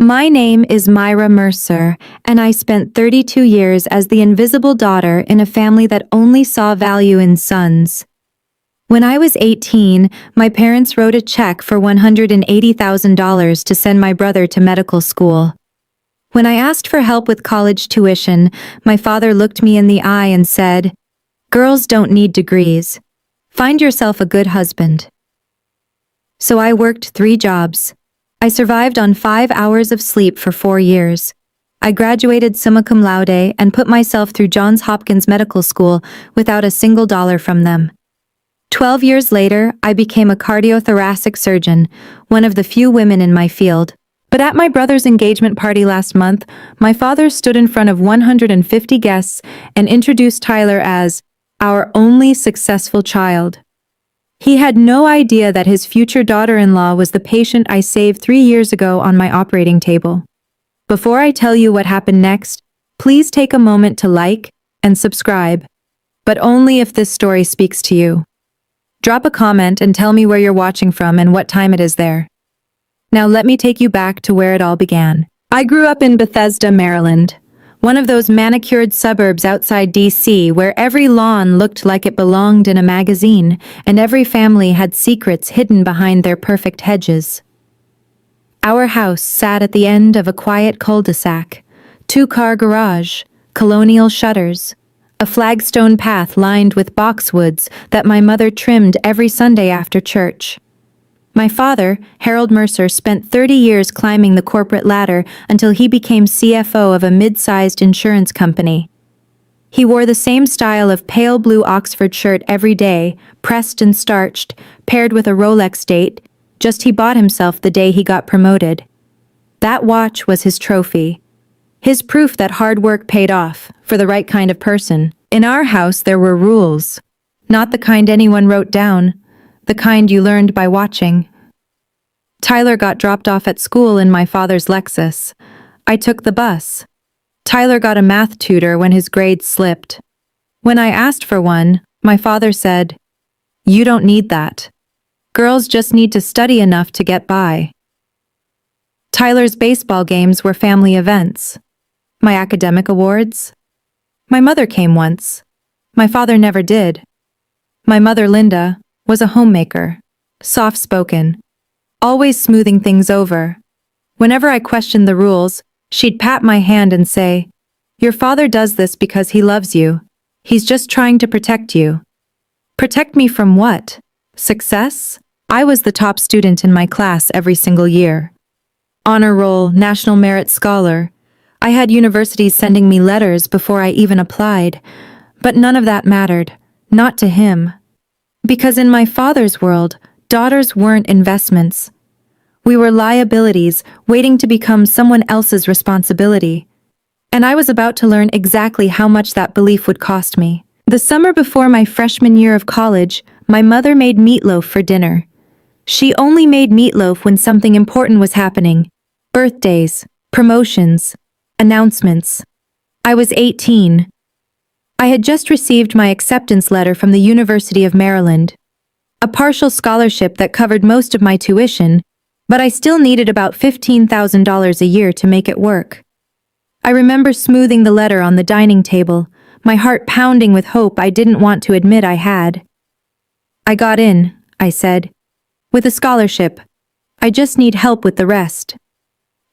My name is Myra Mercer, and I spent 32 years as the invisible daughter in a family that only saw value in sons. When I was 18, my parents wrote a check for $180,000 to send my brother to medical school. When I asked for help with college tuition, my father looked me in the eye and said, "Girls don't need degrees. Find yourself a good husband." So I worked 3 jobs. I survived on 5 hours of sleep for 4 years. I graduated summa cum laude and put myself through Johns Hopkins Medical School without a single dollar from them. 12 years later, I became a cardiothoracic surgeon, one of the few women in my field. But at my brother's engagement party last month, my father stood in front of 150 guests and introduced Tyler as our only successful child. He had no idea that his future daughter-in-law was the patient I saved 3 years ago on my operating table. Before I tell you what happened next, please take a moment to like and subscribe, but only if this story speaks to you. Drop a comment and tell me where you're watching from and what time it is there. Now let me take you back to where it all began. I grew up in Bethesda, Maryland, one of those manicured suburbs outside DC where every lawn looked like it belonged in a magazine and every family had secrets hidden behind their perfect hedges. Our house sat at the end of a quiet cul-de-sac, 2-car garage, colonial shutters, a flagstone path lined with boxwoods that my mother trimmed every Sunday after church. My father, Harold Mercer, spent 30 years climbing the corporate ladder until he became CFO of a mid-sized insurance company. He wore the same style of pale blue Oxford shirt every day, pressed and starched, paired with a Rolex date, just he bought himself the day he got promoted. That watch was his trophy. His proof that hard work paid off, for the right kind of person. In our house there were rules. Not the kind anyone wrote down, the kind you learned by watching. Tyler got dropped off at school in my father's Lexus. I took the bus. Tyler got a math tutor when his grades slipped. When I asked for one, my father said, "You don't need that. Girls just need to study enough to get by." Tyler's baseball games were family events. My academic awards? My mother came once. My father never did. My mother, Linda, was a homemaker, soft-spoken, always smoothing things over. Whenever I questioned the rules, she'd pat my hand and say, "Your father does this because he loves you. He's just trying to protect you." Protect me from what? Success? I was the top student in my class every single year. Honor roll, National Merit Scholar. I had universities sending me letters before I even applied, but none of that mattered, not to him. Because in my father's world, daughters weren't investments. We were liabilities waiting to become someone else's responsibility. And I was about to learn exactly how much that belief would cost me. The summer before my freshman year of college, my mother made meatloaf for dinner. She only made meatloaf when something important was happening. Birthdays, promotions, announcements. I was 18. I had just received my acceptance letter from the University of Maryland. A partial scholarship that covered most of my tuition, but I still needed about $15,000 a year to make it work. I remember smoothing the letter on the dining table, my heart pounding with hope I didn't want to admit I had. "I got in," I said. "With a scholarship. I just need help with the rest."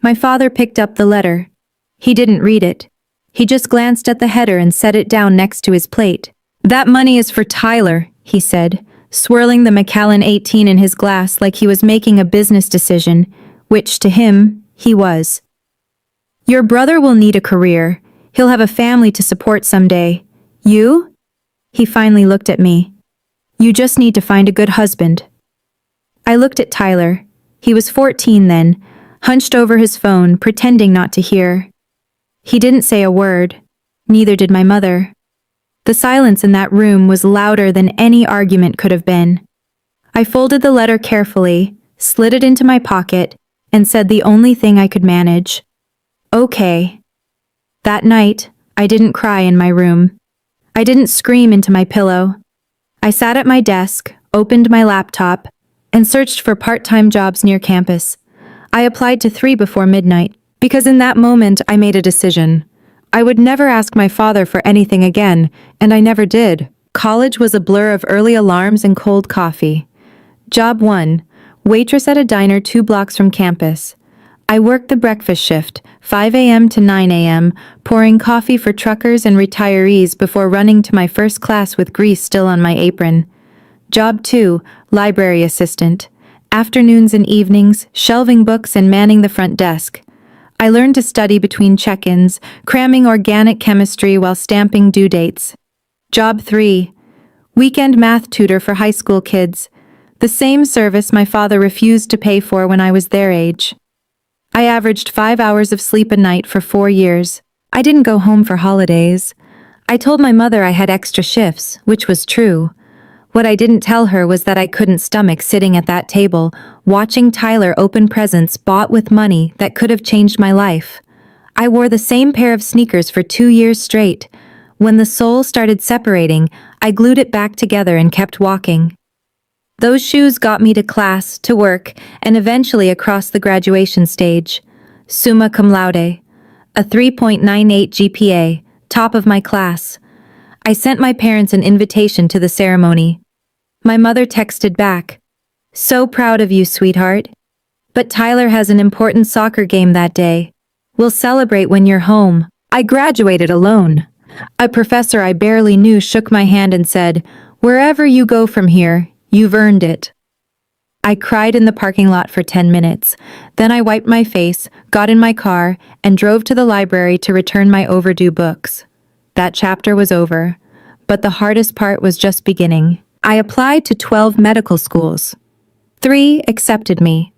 My father picked up the letter. He didn't read it. He just glanced at the header and set it down next to his plate. "That money is for Tyler," he said, swirling the Macallan 18 in his glass like he was making a business decision, which, to him, he was. "Your brother will need a career. He'll have a family to support someday. You?" He finally looked at me. "You just need to find a good husband." I looked at Tyler. He was 14 then, hunched over his phone, pretending not to hear. He didn't say a word. Neither did my mother. The silence in that room was louder than any argument could have been. I folded the letter carefully, slid it into my pocket, and said the only thing I could manage. "Okay." That night, I didn't cry in my room. I didn't scream into my pillow. I sat at my desk, opened my laptop, and searched for part-time jobs near campus. I applied to 3 before midnight, Because in that moment I made a decision. I would never ask my father for anything again, and I never did. College was a blur of early alarms and cold coffee. Job 1. Waitress at a diner 2 blocks from campus. I worked the breakfast shift, 5 a.m. to 9 a.m., pouring coffee for truckers and retirees before running to my first class with grease still on my apron. Job 2. Library assistant. Afternoons and evenings, shelving books and manning the front desk. I learned to study between check-ins, cramming organic chemistry while stamping due dates. Job 3. Weekend math tutor for high school kids. The same service my father refused to pay for when I was their age. I averaged 5 hours of sleep a night for 4 years. I didn't go home for holidays. I told my mother I had extra shifts, which was true. What I didn't tell her was that I couldn't stomach sitting at that table, watching Tyler open presents bought with money that could have changed my life. I wore the same pair of sneakers for 2 years straight. When the sole started separating, I glued it back together and kept walking. Those shoes got me to class, to work, and eventually across the graduation stage. Summa cum laude. A 3.98 GPA, top of my class. I sent my parents an invitation to the ceremony. My mother texted back, "So proud of you, sweetheart. But Tyler has an important soccer game that day. We'll celebrate when you're home." I graduated alone. A professor I barely knew shook my hand and said, "Wherever you go from here, you've earned it." I cried in the parking lot for 10 minutes. Then I wiped my face, got in my car, and drove to the library to return my overdue books. That chapter was over, but the hardest part was just beginning. I applied to 12 medical schools. 3 accepted me.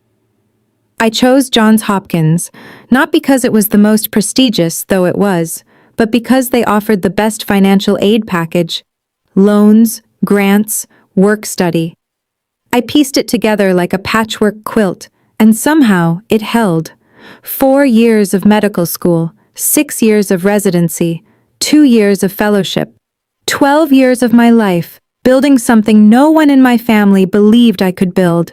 I chose Johns Hopkins, not because it was the most prestigious, though it was, but because they offered the best financial aid package: loans, grants, work study. I pieced it together like a patchwork quilt, and somehow it held. 4 years of medical school, 6 years of residency, 2 years of fellowship, 12 years of my life, building something no one in my family believed I could build.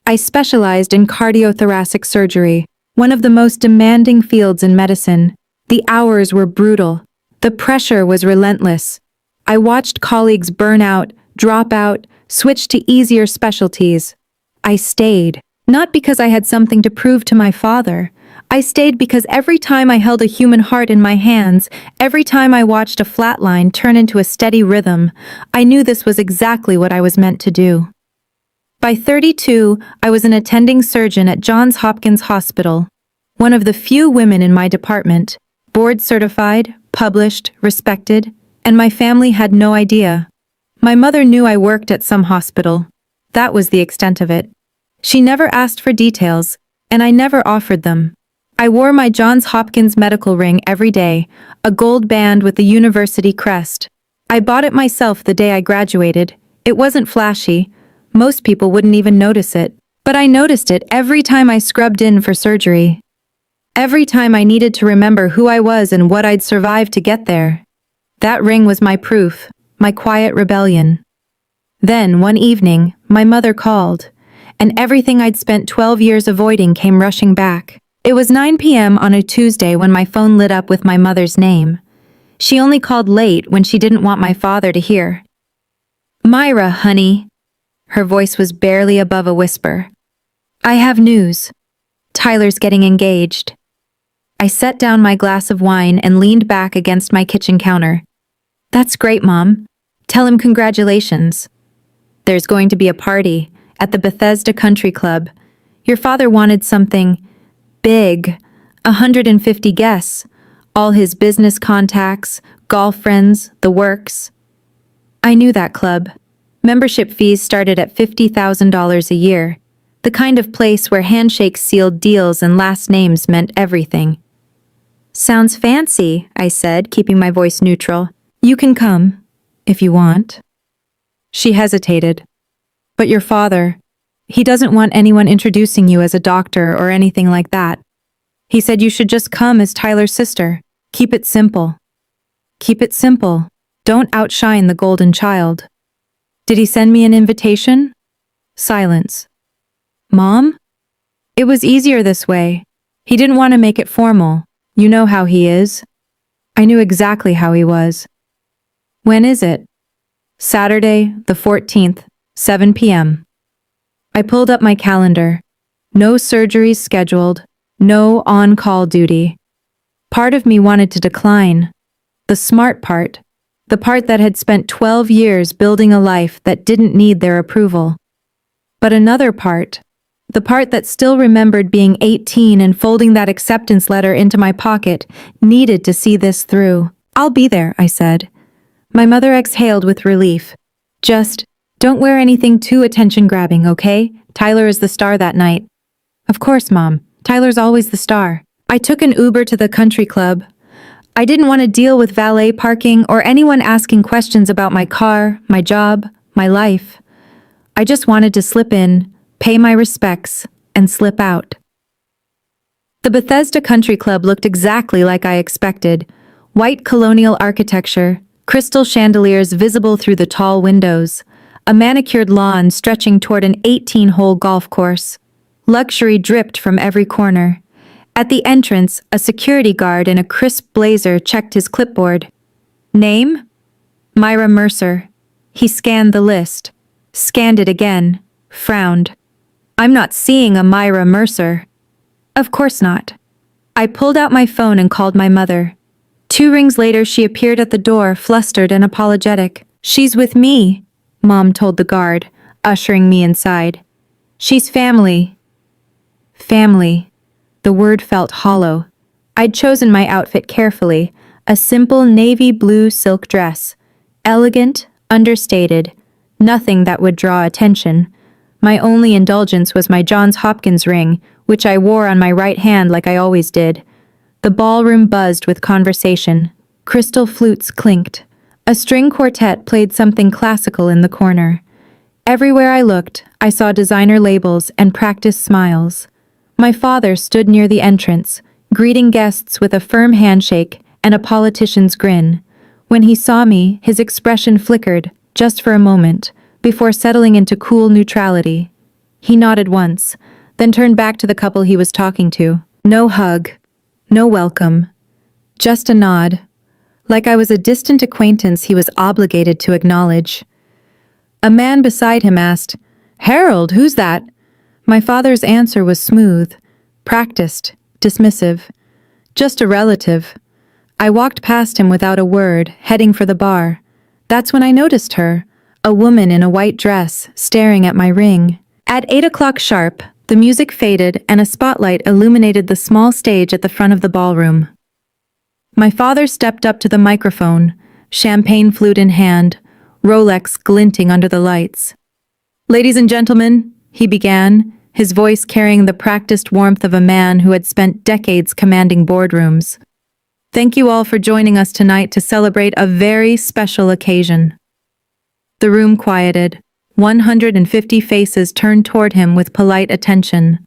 I specialized in cardiothoracic surgery, one of the most demanding fields in medicine. The hours were brutal. The pressure was relentless. I watched colleagues burn out, drop out, switch to easier specialties. I stayed, not because I had something to prove to my father. I stayed because every time I held a human heart in my hands, every time I watched a flat line turn into a steady rhythm, I knew this was exactly what I was meant to do. By 32, I was an attending surgeon at Johns Hopkins Hospital, one of the few women in my department, board certified, published, respected, and my family had no idea. My mother knew I worked at some hospital. That was the extent of it. She never asked for details, and I never offered them. I wore my Johns Hopkins medical ring every day, a gold band with the university crest. I bought it myself the day I graduated. It wasn't flashy. Most people wouldn't even notice it. But I noticed it every time I scrubbed in for surgery. Every time I needed to remember who I was and what I'd survived to get there. That ring was my proof, my quiet rebellion. Then, one evening, my mother called, and everything I'd spent 12 years avoiding came rushing back. It was 9 p.m. on a Tuesday when my phone lit up with my mother's name. She only called late when she didn't want my father to hear. "Myra, honey." Her voice was barely above a whisper. "I have news. Tyler's getting engaged." I set down my glass of wine and leaned back against my kitchen counter. "That's great, Mom. Tell him congratulations. There's going to be a party at the Bethesda Country Club. Your father wanted something big, 150 guests, all his business contacts, golf friends, the works." I knew that club. Membership fees started at $50,000 a year, the kind of place where handshakes sealed deals and last names meant everything. "Sounds fancy," I said, keeping my voice neutral. "You can come, if you want." She hesitated. "But your father, he doesn't want anyone introducing you as a doctor or anything like that. He said you should just come as Tyler's sister. Keep it simple." "Keep it simple. Don't outshine the golden child." "Did he send me an invitation?" Silence. "Mom?" "It was easier this way. He didn't want to make it formal. You know how he is. I knew exactly how he was. When is it? Saturday, the 14th, 7 p.m. I pulled up my calendar. No surgeries scheduled, no on-call duty. Part of me wanted to decline. The smart part. The part that had spent 12 years building a life that didn't need their approval. But another part, the part that still remembered being 18 and folding that acceptance letter into my pocket, needed to see this through. I'll be there, I said. My mother exhaled with relief. Just, don't wear anything too attention-grabbing, okay? Tyler is the star that night. Of course, Mom. Tyler's always the star. I took an Uber to the country club. I didn't want to deal with valet parking or anyone asking questions about my car, my job, my life. I just wanted to slip in, pay my respects, and slip out. The Bethesda Country Club looked exactly like I expected. White colonial architecture, crystal chandeliers visible through the tall windows, a manicured lawn stretching toward an 18-hole golf course. Luxury dripped from every corner. At the entrance, a security guard in a crisp blazer checked his clipboard. Name? Myra Mercer. He scanned the list, scanned it again, frowned. I'm not seeing a Myra Mercer. Of course not. I pulled out my phone and called my mother. 2 rings later, she appeared at the door, flustered and apologetic. She's with me, Mom told the guard, ushering me inside. She's family. Family. The word felt hollow. I'd chosen my outfit carefully, a simple navy blue silk dress. Elegant, understated, nothing that would draw attention. My only indulgence was my Johns Hopkins ring, which I wore on my right hand like I always did. The ballroom buzzed with conversation. Crystal flutes clinked. A string quartet played something classical in the corner. Everywhere I looked, I saw designer labels and practiced smiles. My father stood near the entrance, greeting guests with a firm handshake and a politician's grin. When he saw me, his expression flickered, just for a moment, before settling into cool neutrality. He nodded once, then turned back to the couple he was talking to. No hug, no welcome, just a nod, like I was a distant acquaintance he was obligated to acknowledge. A man beside him asked, "Harold, who's that?" My father's answer was smooth, practiced, dismissive. Just a relative. I walked past him without a word, heading for the bar. That's when I noticed her, a woman in a white dress, staring at my ring. At 8 o'clock sharp, the music faded and a spotlight illuminated the small stage at the front of the ballroom. My father stepped up to the microphone, champagne flute in hand, Rolex glinting under the lights. "Ladies and gentlemen," he began, his voice carrying the practiced warmth of a man who had spent decades commanding boardrooms. "Thank you all for joining us tonight to celebrate a very special occasion." The room quieted. 150 faces turned toward him with polite attention.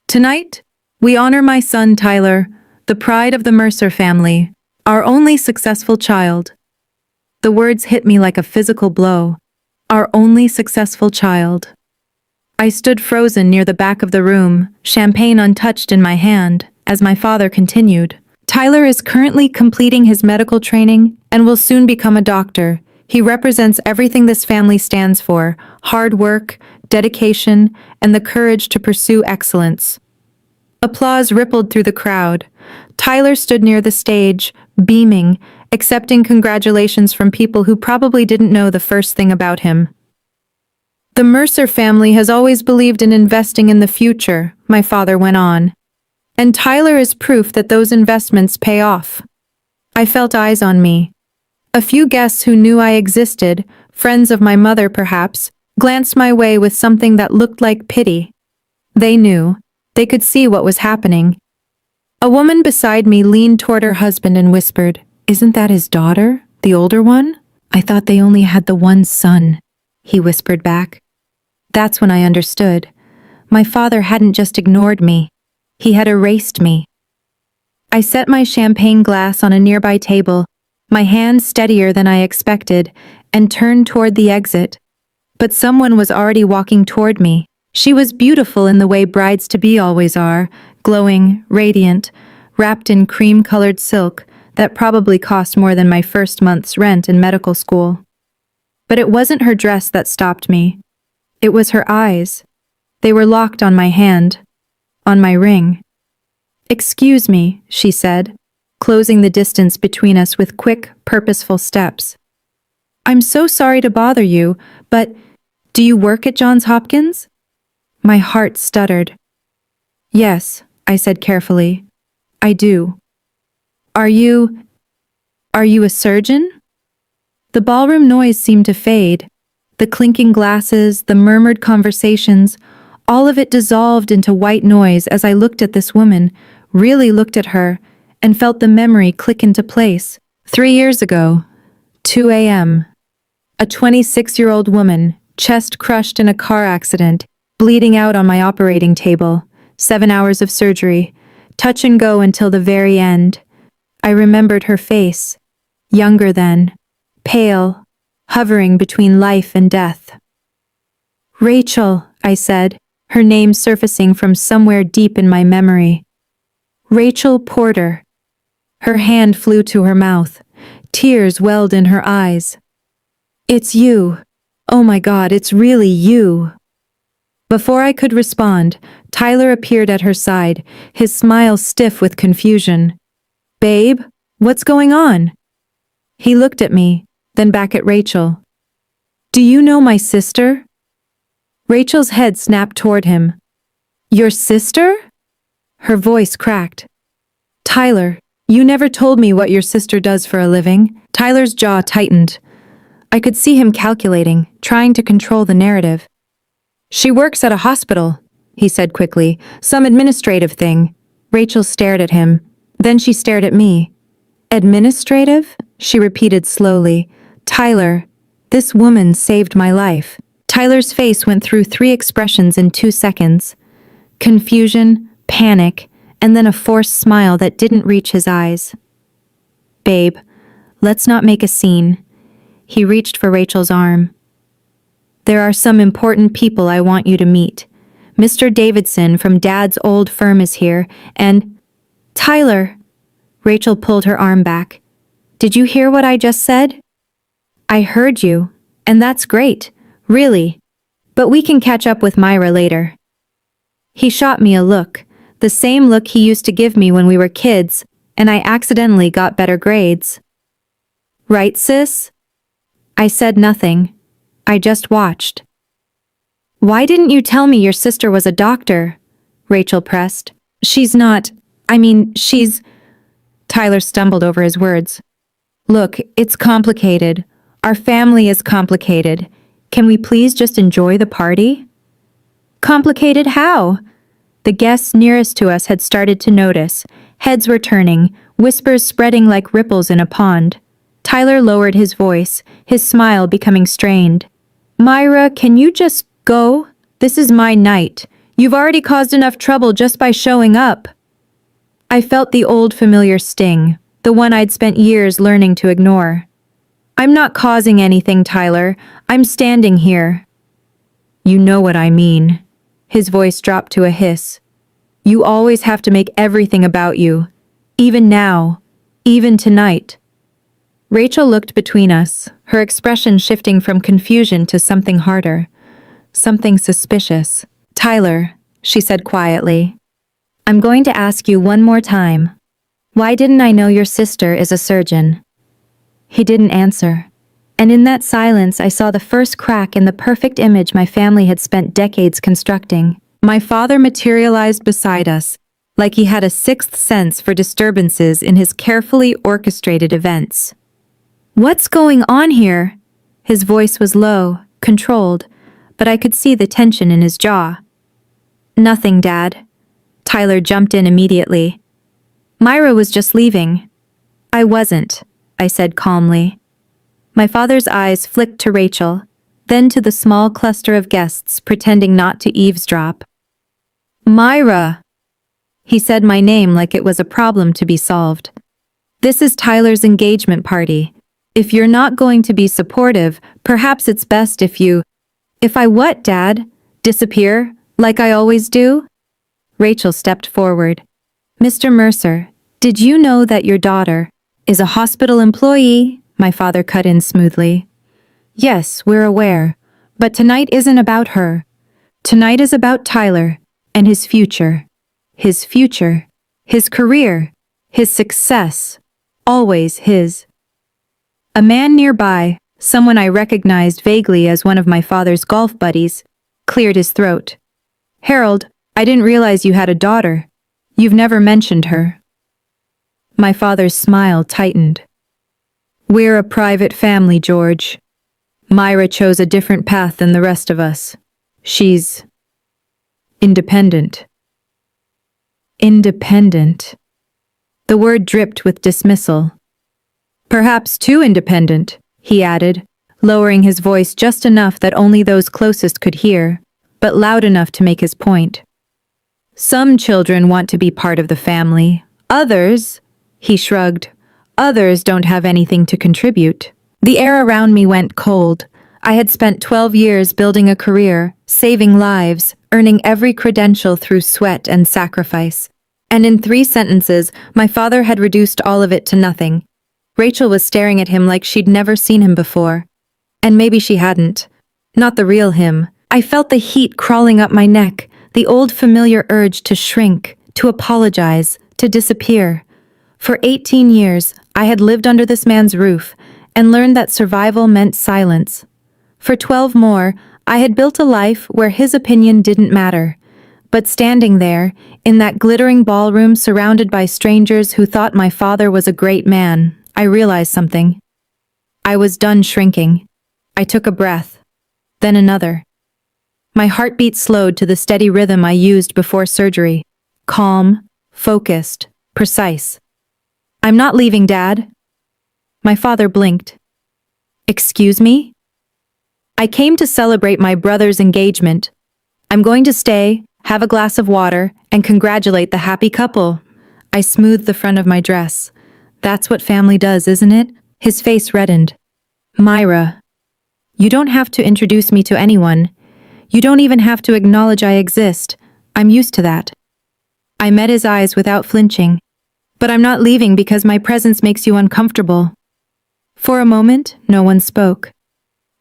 "Tonight, we honor my son Tyler, the pride of the Mercer family, our only successful child." The words hit me like a physical blow. Our only successful child. I stood frozen near the back of the room, champagne untouched in my hand, as my father continued. "Tyler is currently completing his medical training and will soon become a doctor. He represents everything this family stands for: hard work, dedication, and the courage to pursue excellence." Applause rippled through the crowd. Tyler stood near the stage, beaming, accepting congratulations from people who probably didn't know the first thing about him. "The Mercer family has always believed in investing in the future," my father went on. "And Tyler is proof that those investments pay off." I felt eyes on me. A few guests who knew I existed, friends of my mother perhaps, glanced my way with something that looked like pity. They knew. They could see what was happening. A woman beside me leaned toward her husband and whispered, "Isn't that his daughter, the older one?" "I thought they only had the one son," he whispered back. That's when I understood. My father hadn't just ignored me. He had erased me. I set my champagne glass on a nearby table, my hand steadier than I expected, and turned toward the exit. But someone was already walking toward me. She was beautiful in the way brides-to-be always are, glowing, radiant, wrapped in cream-colored silk that probably cost more than my first month's rent in medical school. But it wasn't her dress that stopped me. It was her eyes. They were locked on my hand, on my ring. "Excuse me," she said, closing the distance between us with quick, purposeful steps. "I'm so sorry to bother you, but do you work at Johns Hopkins?" My heart stuttered. "Yes," I said carefully. "I do." Are you a surgeon?" The ballroom noise seemed to fade. The clinking glasses, the murmured conversations, all of it dissolved into white noise as I looked at this woman, really looked at her, and felt the memory click into place. 3 years ago, 2 a.m. A 26-year-old woman, chest crushed in a car accident, bleeding out on my operating table, 7 hours of surgery, touch and go until the very end. I remembered her face, younger then, pale, hovering between life and death. "Rachel," I said, her name surfacing from somewhere deep in my memory. "Rachel Porter." Her hand flew to her mouth. Tears welled in her eyes. "It's you. Oh my God, it's really you." Before I could respond, Tyler appeared at her side, his smile stiff with confusion. "Babe, what's going on?" He looked at me, then back at Rachel. "Do you know my sister?" Rachel's head snapped toward him. "Your sister?" Her voice cracked. "Tyler, you never told me what your sister does for a living." Tyler's jaw tightened. I could see him calculating, trying to control the narrative. "She works at a hospital," he said quickly. "Some administrative thing." Rachel stared at him. Then she stared at me. "Administrative?" she repeated slowly. "Tyler, this woman saved my life." Tyler's face went through 3 expressions in 2 seconds. Confusion, panic, and then a forced smile that didn't reach his eyes. "Babe, let's not make a scene." He reached for Rachel's arm. "There are some important people I want you to meet. Mr. Davidson from Dad's old firm is here, and—" "Tyler!" Rachel pulled her arm back. "Did you hear what I just said?" "I heard you, and that's great, really. But we can catch up with Myra later." He shot me a look, the same look he used to give me when we were kids, and I accidentally got better grades. "Right, sis?" I said nothing. I just watched. "Why didn't you tell me your sister was a doctor?" Rachel pressed. She's... Tyler stumbled over his words. "Look, it's complicated. Our family is complicated. Can we please just enjoy the party?" "Complicated how?" The guests nearest to us had started to notice. Heads were turning, whispers spreading like ripples in a pond. Tyler lowered his voice, his smile becoming strained. "Myra, can you just go? This is my night. You've already caused enough trouble just by showing up." I felt the old familiar sting, the one I'd spent years learning to ignore. "I'm not causing anything, Tyler. I'm standing here." "You know what I mean." His voice dropped to a hiss. "You always have to make everything about you. Even now. Even tonight." Rachel looked between us, her expression shifting from confusion to something harder. Something suspicious. "Tyler," she said quietly, "I'm going to ask you one more time. Why didn't I know your sister is a surgeon?" He didn't answer. And in that silence I saw the first crack in the perfect image my family had spent decades constructing. My father materialized beside us, like he had a sixth sense for disturbances in his carefully orchestrated events. "What's going on here?" His voice was low, controlled, but I could see the tension in his jaw. "Nothing, Dad." Tyler jumped in immediately. "Myra was just leaving." "I wasn't," I said calmly. My father's eyes flicked to Rachel, then to the small cluster of guests pretending not to eavesdrop. "Myra!" He said my name like it was a problem to be solved. "This is Tyler's engagement party. If you're not going to be supportive, perhaps it's best if you—" "If I what, Dad? Disappear, like I always do?" Rachel stepped forward. Mr. Mercer, did you know that your daughter is a hospital employee? My father cut in smoothly. Yes, we're aware. But tonight isn't about her. Tonight is about Tyler and his future. His future. His career. His success. Always his. A man nearby, someone I recognized vaguely as one of my father's golf buddies, cleared his throat. Harold, I didn't realize you had a daughter. You've never mentioned her. My father's smile tightened. We're a private family, George. Myra chose a different path than the rest of us. She's independent. Independent. The word dripped with dismissal. Perhaps too independent, he added, lowering his voice just enough that only those closest could hear, but loud enough to make his point. Some children want to be part of the family. Others, he shrugged, others don't have anything to contribute. The air around me went cold. I had spent 12 years building a career, saving lives, earning every credential through sweat and sacrifice. And in 3 sentences, my father had reduced all of it to nothing. Rachel was staring at him like she'd never seen him before. And maybe she hadn't. Not the real him. I felt the heat crawling up my neck, the old familiar urge to shrink, to apologize, to disappear. For 18 years, I had lived under this man's roof and learned that survival meant silence. For 12 more, I had built a life where his opinion didn't matter. But standing there, in that glittering ballroom surrounded by strangers who thought my father was a great man, I realized something. I was done shrinking. I took a breath, then another. My heartbeat slowed to the steady rhythm I used before surgery. Calm, focused, precise. I'm not leaving, Dad. My father blinked. Excuse me? I came to celebrate my brother's engagement. I'm going to stay, have a glass of water, and congratulate the happy couple. I smoothed the front of my dress. That's what family does, isn't it? His face reddened. Myra, you don't have to introduce me to anyone. You don't even have to acknowledge I exist. I'm used to that. I met his eyes without flinching. But I'm not leaving because my presence makes you uncomfortable. For a moment, no one spoke.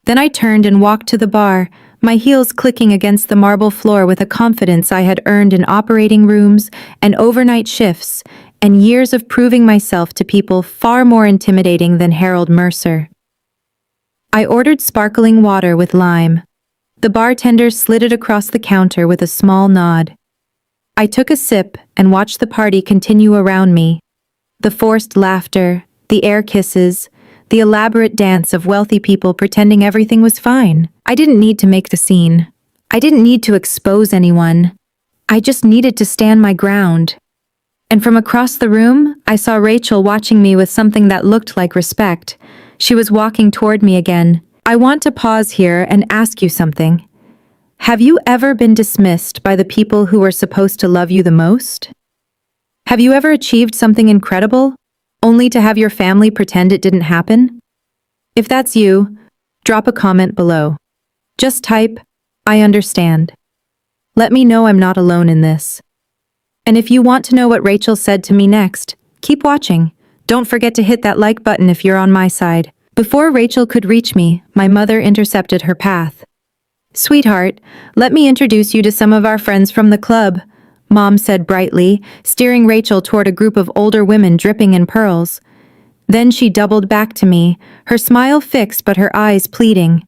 Then I turned and walked to the bar, my heels clicking against the marble floor with a confidence I had earned in operating rooms and overnight shifts, and years of proving myself to people far more intimidating than Harold Mercer. I ordered sparkling water with lime. The bartender slid it across the counter with a small nod. I took a sip and watched the party continue around me. The forced laughter, the air kisses, the elaborate dance of wealthy people pretending everything was fine. I didn't need to make the scene. I didn't need to expose anyone. I just needed to stand my ground. And from across the room, I saw Rachel watching me with something that looked like respect. She was walking toward me again. I want to pause here and ask you something. Have you ever been dismissed by the people who were supposed to love you the most? Have you ever achieved something incredible, only to have your family pretend it didn't happen? If that's you, drop a comment below. Just type, I understand. Let me know I'm not alone in this. And if you want to know what Rachel said to me next, keep watching. Don't forget to hit that like button if you're on my side. Before Rachel could reach me, my mother intercepted her path. Sweetheart, let me introduce you to some of our friends from the club, Mom said brightly, steering Rachel toward a group of older women dripping in pearls. Then she doubled back to me, her smile fixed but her eyes pleading.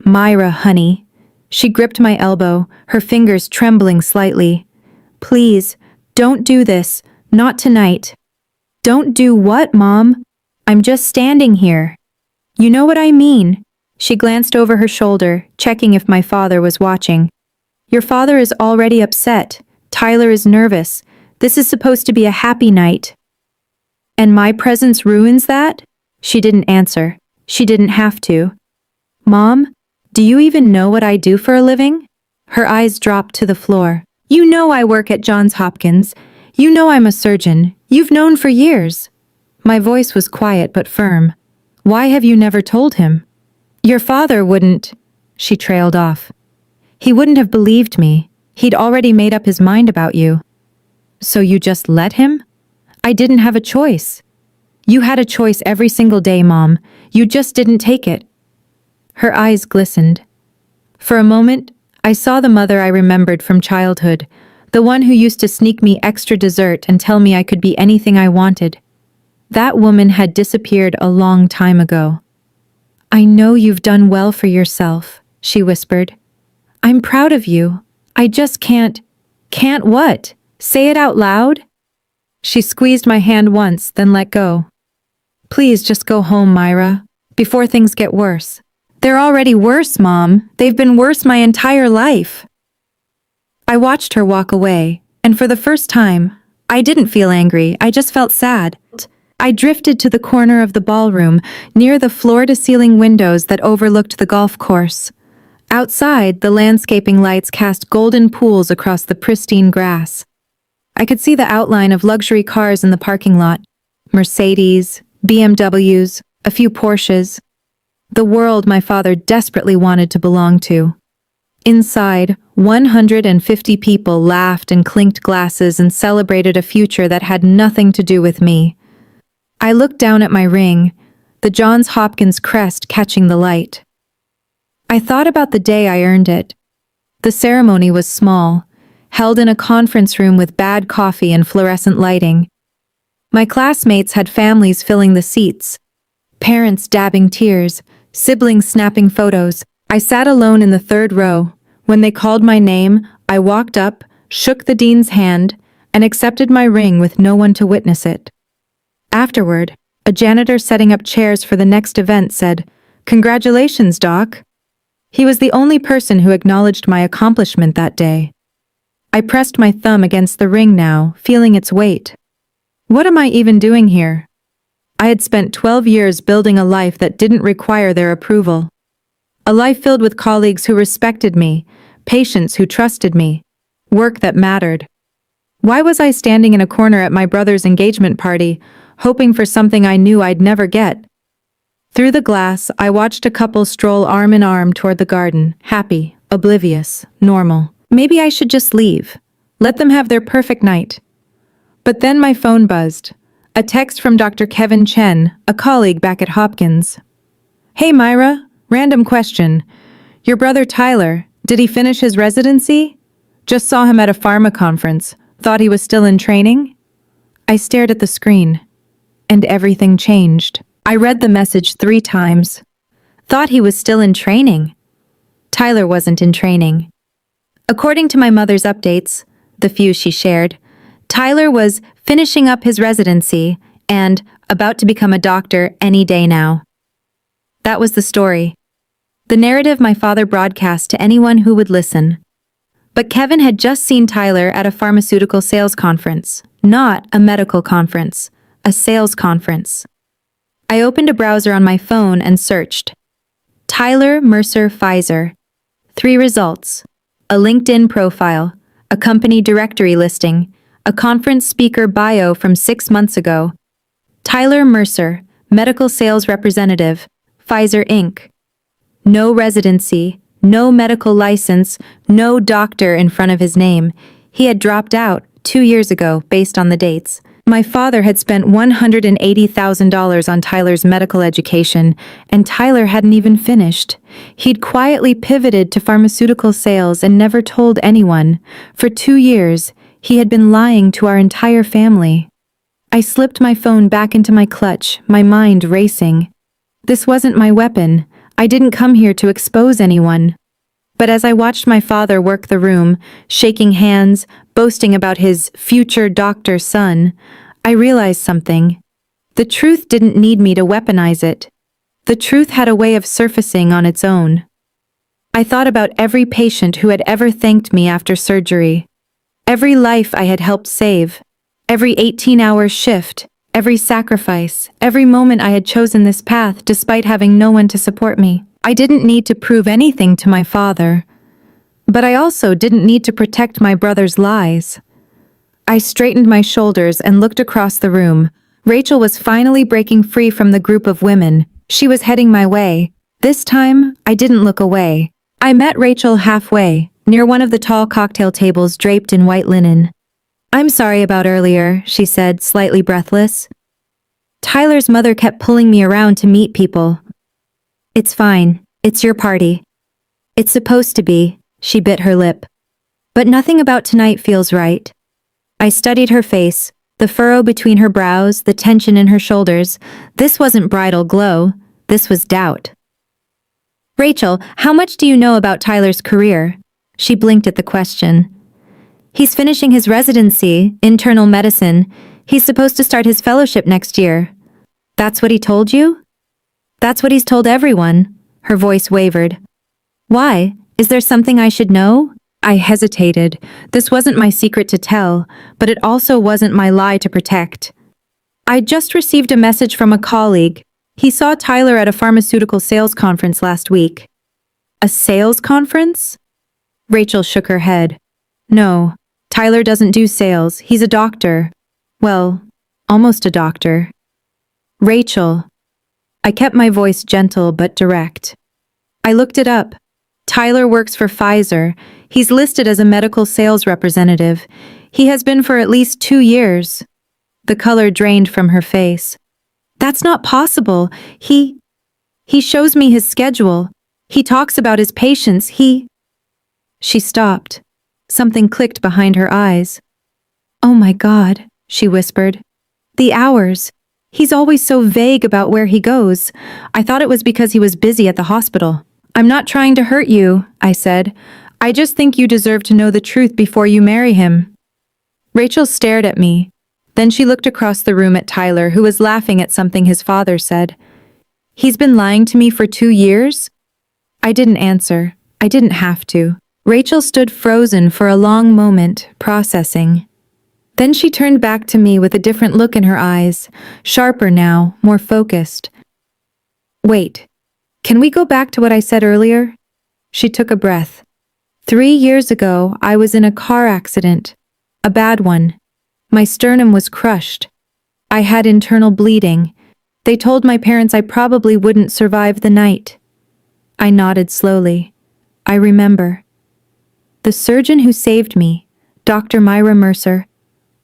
Myra, honey. She gripped my elbow, her fingers trembling slightly. Please, don't do this, not tonight. Don't do what, Mom? I'm just standing here. You know what I mean. She glanced over her shoulder, checking if my father was watching. Your father is already upset. Tyler is nervous. This is supposed to be a happy night. And my presence ruins that? She didn't answer. She didn't have to. Mom, do you even know what I do for a living? Her eyes dropped to the floor. You know I work at Johns Hopkins. You know I'm a surgeon. You've known for years. My voice was quiet but firm. Why have you never told him? Your father wouldn't, she trailed off. He wouldn't have believed me. He'd already made up his mind about you. So you just let him? I didn't have a choice. You had a choice every single day, Mom. You just didn't take it. Her eyes glistened. For a moment, I saw the mother I remembered from childhood, the one who used to sneak me extra dessert and tell me I could be anything I wanted. That woman had disappeared a long time ago. I know you've done well for yourself, she whispered. I'm proud of you. I just can't. Can't what? Say it out loud? She squeezed my hand once, then let go. Please just go home, Myra, before things get worse. They're already worse, Mom. They've been worse my entire life. I watched her walk away, and for the first time, I didn't feel angry, I just felt sad. I drifted to the corner of the ballroom, near the floor-to-ceiling windows that overlooked the golf course. Outside, the landscaping lights cast golden pools across the pristine grass. I could see the outline of luxury cars in the parking lot. Mercedes, BMWs, a few Porsches. The world my father desperately wanted to belong to. Inside, 150 people laughed and clinked glasses and celebrated a future that had nothing to do with me. I looked down at my ring, the Johns Hopkins crest catching the light. I thought about the day I earned it. The ceremony was small, held in a conference room with bad coffee and fluorescent lighting. My classmates had families filling the seats, parents dabbing tears, siblings snapping photos. I sat alone in the third row. When they called my name, I walked up, shook the dean's hand, and accepted my ring with no one to witness it. Afterward, a janitor setting up chairs for the next event said, "Congratulations, Doc." He was the only person who acknowledged my accomplishment that day. I pressed my thumb against the ring now, feeling its weight. What am I even doing here? I had spent 12 years building a life that didn't require their approval. A life filled with colleagues who respected me, patients who trusted me, work that mattered. Why was I standing in a corner at my brother's engagement party, hoping for something I knew I'd never get? Through the glass, I watched a couple stroll arm in arm toward the garden, happy, oblivious, normal. Maybe I should just leave. Let them have their perfect night. But then my phone buzzed. A text from Dr. Kevin Chen, a colleague back at Hopkins. "Hey Myra, random question. Your brother Tyler, did he finish his residency? Just saw him at a pharma conference. Thought he was still in training?" I stared at the screen, and everything changed. I read the message 3 times. Thought he was still in training. Tyler wasn't in training. According to my mother's updates, the few she shared, Tyler was finishing up his residency and about to become a doctor any day now. That was the story. The narrative my father broadcast to anyone who would listen. But Kevin had just seen Tyler at a pharmaceutical sales conference, not a medical conference, a sales conference. I opened a browser on my phone and searched. Tyler Mercer Pfizer. 3 results. A LinkedIn profile, a company directory listing, a conference speaker bio from 6 months ago. Tyler Mercer, medical sales representative, Pfizer Inc. No residency, no medical license, no doctor in front of his name. He had dropped out 2 years ago based on the dates. My father had spent $180,000 on Tyler's medical education, and Tyler hadn't even finished. He'd quietly pivoted to pharmaceutical sales and never told anyone. For 2 years, he had been lying to our entire family. I slipped my phone back into my clutch, my mind racing. This wasn't my weapon. I didn't come here to expose anyone. But as I watched my father work the room, shaking hands, boasting about his future doctor son, I realized something. The truth didn't need me to weaponize it. The truth had a way of surfacing on its own. I thought about every patient who had ever thanked me after surgery. Every life I had helped save. Every 18-hour shift. Every sacrifice. Every moment I had chosen this path despite having no one to support me. I didn't need to prove anything to my father. But I also didn't need to protect my brother's lies. I straightened my shoulders and looked across the room. Rachel was finally breaking free from the group of women. She was heading my way. This time, I didn't look away. I met Rachel halfway, near one of the tall cocktail tables draped in white linen. I'm sorry about earlier, she said, slightly breathless. Tyler's mother kept pulling me around to meet people. It's fine. It's your party. It's supposed to be, she bit her lip. But nothing about tonight feels right. I studied her face, the furrow between her brows, the tension in her shoulders. This wasn't bridal glow. This was doubt. Rachel, how much do you know about Tyler's career? She blinked at the question. He's finishing his residency, internal medicine. He's supposed to start his fellowship next year. That's what he told you? That's what he's told everyone. Her voice wavered. Why? Is there something I should know? I hesitated. This wasn't my secret to tell, but it also wasn't my lie to protect. I'd just received a message from a colleague. He saw Tyler at a pharmaceutical sales conference last week. A sales conference? Rachel shook her head. No, Tyler doesn't do sales. He's a doctor. Well, almost a doctor. Rachel. I kept my voice gentle but direct. I looked it up. Tyler works for Pfizer. He's listed as a medical sales representative. He has been for at least 2 years. The color drained from her face. That's not possible. He shows me his schedule. He talks about his patients. She stopped. Something clicked behind her eyes. Oh my God, she whispered. The hours. He's always so vague about where he goes. I thought it was because he was busy at the hospital. I'm not trying to hurt you, I said. I just think you deserve to know the truth before you marry him. Rachel stared at me. Then she looked across the room at Tyler, who was laughing at something his father said. He's been lying to me for 2 years? I didn't answer. I didn't have to. Rachel stood frozen for a long moment, processing. Then she turned back to me with a different look in her eyes, sharper now, more focused. Wait. Can we go back to what I said earlier? She took a breath. 3 years ago, I was in a car accident. A bad one. My sternum was crushed. I had internal bleeding. They told my parents I probably wouldn't survive the night. I nodded slowly. I remember. The surgeon who saved me, Dr. Myra Mercer,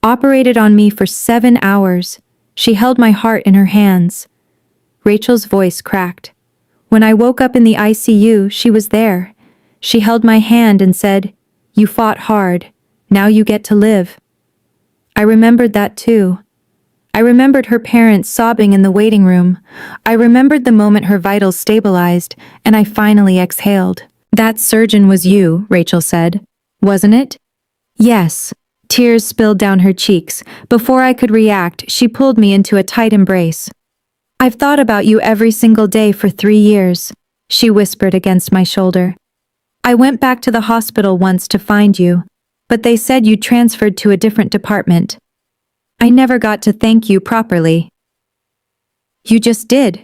operated on me for 7 hours. She held my heart in her hands. Rachel's voice cracked. When I woke up in the ICU, she was there. She held my hand and said, "You fought hard. Now you get to live." I remembered that too. I remembered her parents sobbing in the waiting room. I remembered the moment her vitals stabilized, and I finally exhaled. That surgeon was you, Rachel said. Wasn't it? Yes. Tears spilled down her cheeks. Before I could react, she pulled me into a tight embrace. I've thought about you every single day for 3 years, she whispered against my shoulder. I went back to the hospital once to find you, but they said you transferred to a different department. I never got to thank you properly. You just did.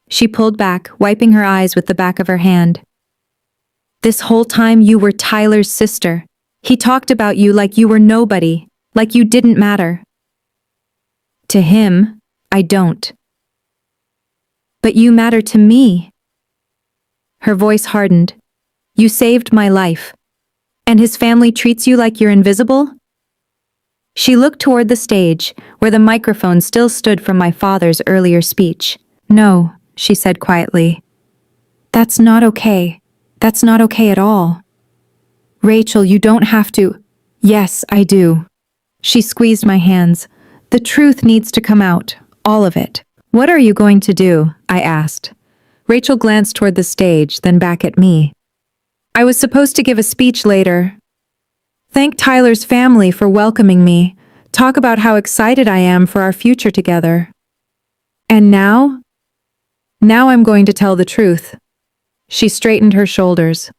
She pulled back, wiping her eyes with the back of her hand. This whole time you were Tyler's sister. He talked about you like you were nobody, like you didn't matter. To him, I don't. But you matter to me. Her voice hardened. You saved my life. And his family treats you like you're invisible? She looked toward the stage, where the microphone still stood from my father's earlier speech. No, she said quietly. That's not okay. That's not okay at all. Rachel, you don't have to. Yes, I do. She squeezed my hands. The truth needs to come out, all of it. What are you going to do? I asked. Rachel glanced toward the stage, then back at me. I was supposed to give a speech later. Thank Tyler's family for welcoming me. Talk about how excited I am for our future together. And now? Now I'm going to tell the truth. She straightened her shoulders.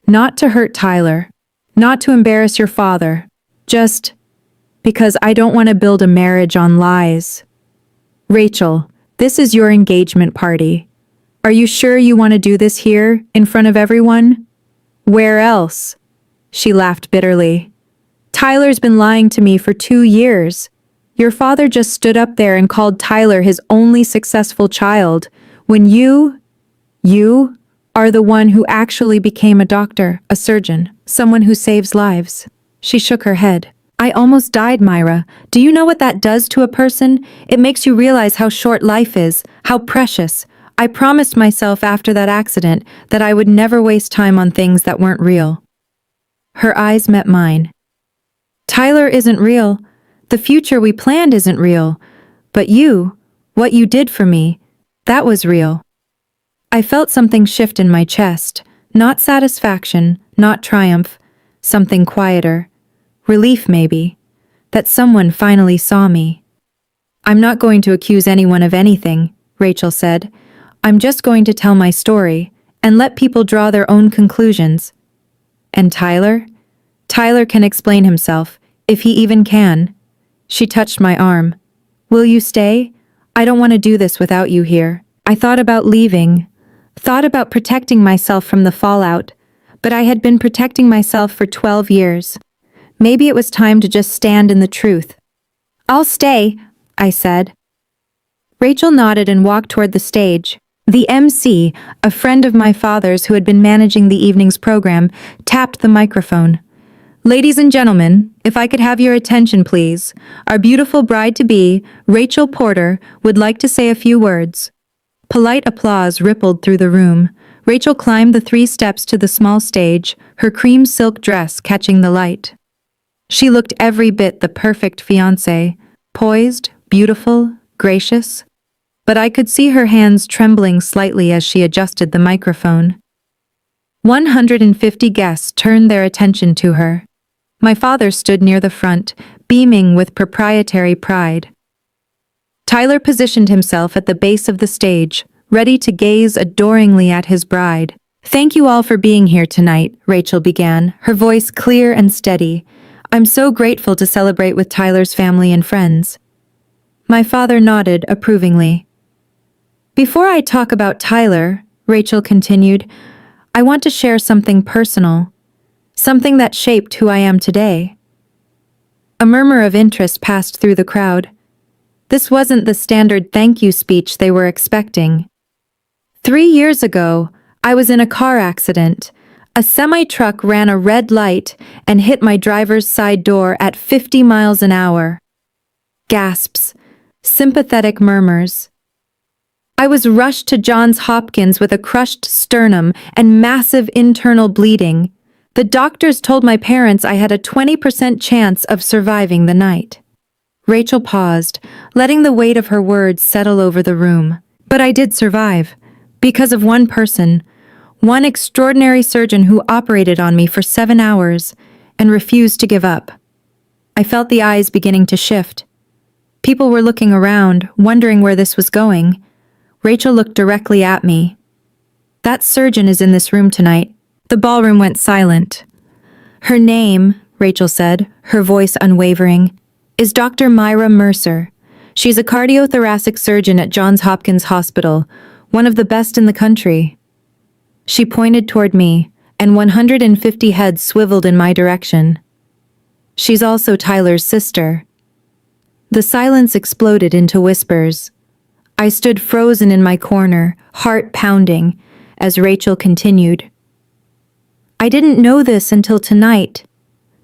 Not to hurt Tyler. Not to embarrass your father. Just because I don't want to build a marriage on lies. Rachel, this is your engagement party. Are you sure you want to do this here, in front of everyone? Where else? She laughed bitterly. Tyler's been lying to me for 2 years. Your father just stood up there and called Tyler his only successful child, when you are the one who actually became a doctor, a surgeon, someone who saves lives. She shook her head. I almost died, Myra. Do you know what that does to a person? It makes you realize how short life is, how precious. I promised myself after that accident that I would never waste time on things that weren't real. Her eyes met mine. Tyler isn't real. The future we planned isn't real. But you, what you did for me, that was real. I felt something shift in my chest, not satisfaction, not triumph, something quieter. Relief, maybe, that someone finally saw me. I'm not going to accuse anyone of anything, Rachel said. I'm just going to tell my story and let people draw their own conclusions. And Tyler? Tyler can explain himself, if he even can. She touched my arm. Will you stay? I don't want to do this without you here. I thought about leaving, thought about protecting myself from the fallout, but I had been protecting myself for 12 years. Maybe it was time to just stand in the truth. I'll stay, I said. Rachel nodded and walked toward the stage. The MC, a friend of my father's who had been managing the evening's program, tapped the microphone. Ladies and gentlemen, if I could have your attention, please. Our beautiful bride-to-be, Rachel Porter, would like to say a few words. Polite applause rippled through the room. Rachel climbed the 3 steps to the small stage, her cream silk dress catching the light. She looked every bit the perfect fiancée, poised, beautiful, gracious. But I could see her hands trembling slightly as she adjusted the microphone. 150 guests turned their attention to her. My father stood near the front, beaming with proprietary pride. Tyler positioned himself at the base of the stage, ready to gaze adoringly at his bride. Thank you all for being here tonight, Rachel began, her voice clear and steady. I'm so grateful to celebrate with Tyler's family and friends. My father nodded approvingly. Before I talk about Tyler, Rachel continued, I want to share something personal, something that shaped who I am today. A murmur of interest passed through the crowd. This wasn't the standard thank you speech they were expecting. 3 years ago, I was in a car accident. A semi-truck ran a red light and hit my driver's side door at 50 miles an hour. Gasps, sympathetic murmurs. I was rushed to Johns Hopkins with a crushed sternum and massive internal bleeding. The doctors told my parents I had a 20% chance of surviving the night. Rachel paused, letting the weight of her words settle over the room. But I did survive, because of one person, one extraordinary surgeon who operated on me for 7 hours and refused to give up. I felt the eyes beginning to shift. People were looking around, wondering where this was going. Rachel looked directly at me. That surgeon is in this room tonight. The ballroom went silent. Her name, Rachel said, her voice unwavering, is Dr. Myra Mercer. She's a cardiothoracic surgeon at Johns Hopkins Hospital, one of the best in the country. She pointed toward me, and 150 heads swiveled in my direction. She's also Tyler's sister. The silence exploded into whispers. I stood frozen in my corner, heart pounding, as Rachel continued. I didn't know this until tonight.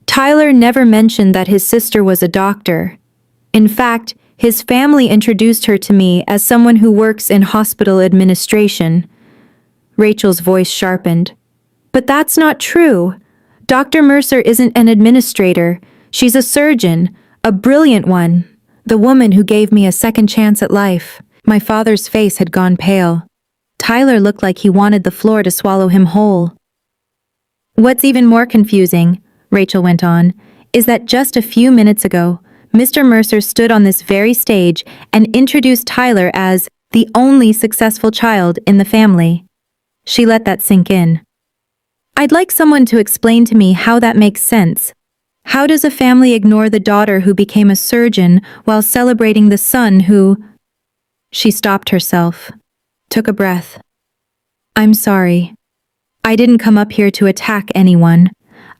Tyler never mentioned that his sister was a doctor. In fact, his family introduced her to me as someone who works in hospital administration. Rachel's voice sharpened. But that's not true. Dr. Mercer isn't an administrator. She's a surgeon, a brilliant one, the woman who gave me a second chance at life. My father's face had gone pale. Tyler looked like he wanted the floor to swallow him whole. What's even more confusing, Rachel went on, is that just a few minutes ago, Mr. Mercer stood on this very stage and introduced Tyler as the only successful child in the family. She let that sink in. I'd like someone to explain to me how that makes sense. How does a family ignore the daughter who became a surgeon while celebrating the son who... She stopped herself, took a breath. I'm sorry. I didn't come up here to attack anyone.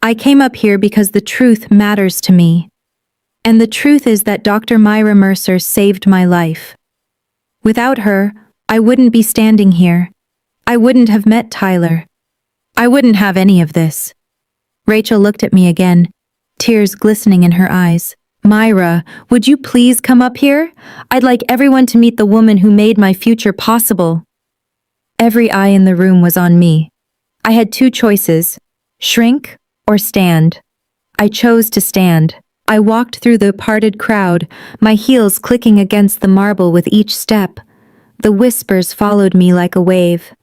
I came up here because the truth matters to me. And the truth is that Dr. Myra Mercer saved my life. Without her, I wouldn't be standing here. I wouldn't have met Tyler. I wouldn't have any of this. Rachel looked at me again. tears glistening in her eyes. Myra, would you please come up here? I'd like everyone to meet the woman who made my future possible. Every eye in the room was on me. I had two choices, shrink or stand. I chose to stand. I walked through the parted crowd, my heels clicking against the marble with each step. The whispers followed me like a wave.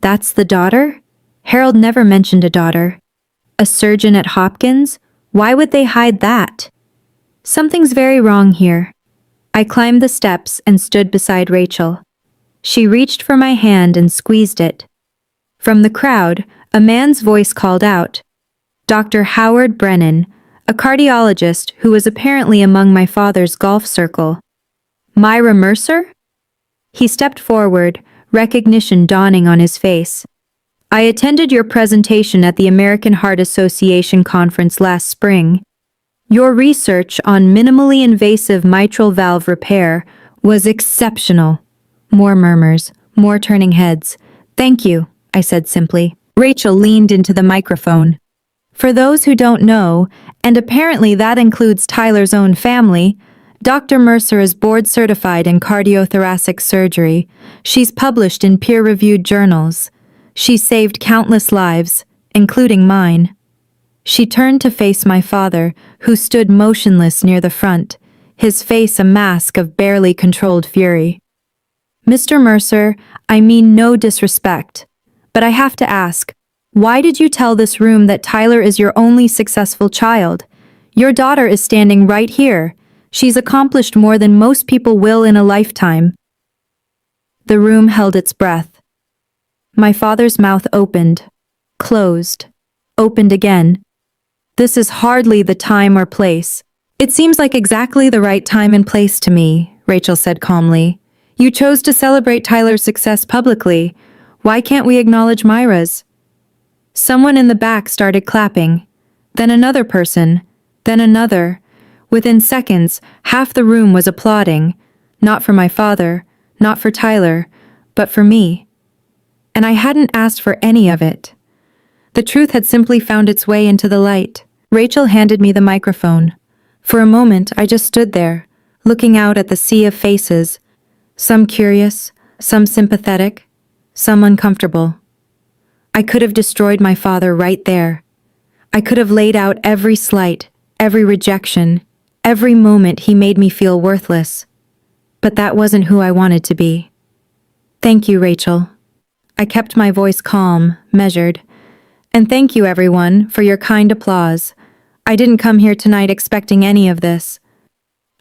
That's the daughter? Harold never mentioned a daughter. A surgeon at Hopkins? Why would they hide that? Something's very wrong here. I climbed the steps and stood beside Rachel. She reached for my hand and squeezed it. From the crowd, a man's voice called out, Dr. Howard Brennan, a cardiologist who was apparently among my father's golf circle. Myra Mercer? He stepped forward, recognition dawning on his face. I attended your presentation at the American Heart Association conference last spring. Your research on minimally invasive mitral valve repair was exceptional. More murmurs, more turning heads. Thank you, I said simply. Rachel leaned into the microphone. For those who don't know, and apparently that includes Tyler's own family, Dr. Mercer is board certified in cardiothoracic surgery. She's published in peer-reviewed journals. She saved countless lives, including mine. She turned to face my father, who stood motionless near the front, his face a mask of barely controlled fury. Mr. Mercer, I mean no disrespect, but I have to ask, why did you tell this room that Tyler is your only successful child? Your daughter is standing right here. She's accomplished more than most people will in a lifetime. The room held its breath. My father's mouth opened, closed, opened again. This is hardly the time or place. It seems like exactly the right time and place to me, Rachel said calmly. You chose to celebrate Tyler's success publicly. Why can't we acknowledge Myra's? Someone in the back started clapping. Then another person. Then another. Within seconds, half the room was applauding. Not for my father, not for Tyler, but for me. And I hadn't asked for any of it. The truth had simply found its way into the light. Rachel handed me the microphone. For a moment, I just stood there, looking out at the sea of faces. Some curious, some sympathetic, some uncomfortable. I could have destroyed my father right there. I could have laid out every slight, every rejection, every moment he made me feel worthless. But that wasn't who I wanted to be. Thank you, Rachel. I kept my voice calm, measured. And thank you, everyone, for your kind applause. I didn't come here tonight expecting any of this.